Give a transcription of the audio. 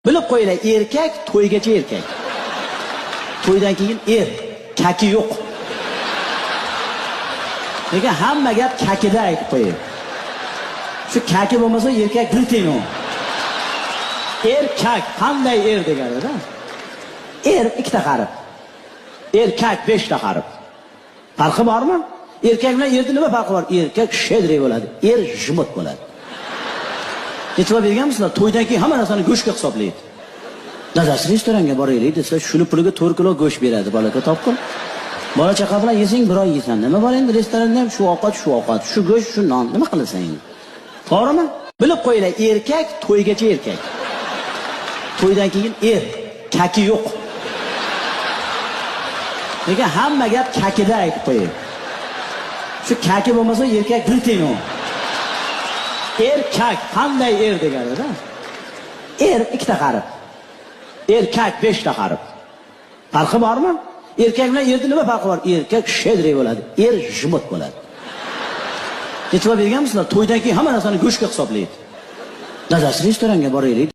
Bilib qo'yinglar, erkak to'ygacha erkak. To'ydan keyin kaki yo'q. Lekin hamma gap kakida aytib qo'ying. Shu kaki bo'lmasa erkak bilting u. Erkak qanday deganida? Ikkita qarib. Erkak 5 ta qarib. Farqi bormi? Erkak bilan nima farqi bor? Erkak shedri bo'ladi, jimit bo'ladi. E'tibor berganmisizlar? To'ydan keyin hamma narsani go'shtga hisoblaydi. Dadasi restoranga boraylik desa, shuni puliga 4 kilo go'sht beradi bolaga topqin. Bola chaqa bilan yesang bir oy yeysan. Nima bor endi restoranda ham shu ovqat, shu go'sht, shu non. Nima qilasan endi? To'g'rimi? Bilib qo'yinglar, erkak to'ygacha erkak. To'ydan keyin kaki yo'q. Lekin hamma gap kakida aytib qo'ying. Shu kaki bo'lmasa erkak bilting u. Erkak qanday deganida? Ikkita qarib. Erkak 5 ta qarib. Farqi bormi? Erkak bilan nima farqi bor? Erkak shedri bo'ladi, jimit bo'ladi. E'tibor berganmisizlar? To'ydan keyin hamma narsani go'shtga hisoblaydi. Dadasi restoranga boraylik.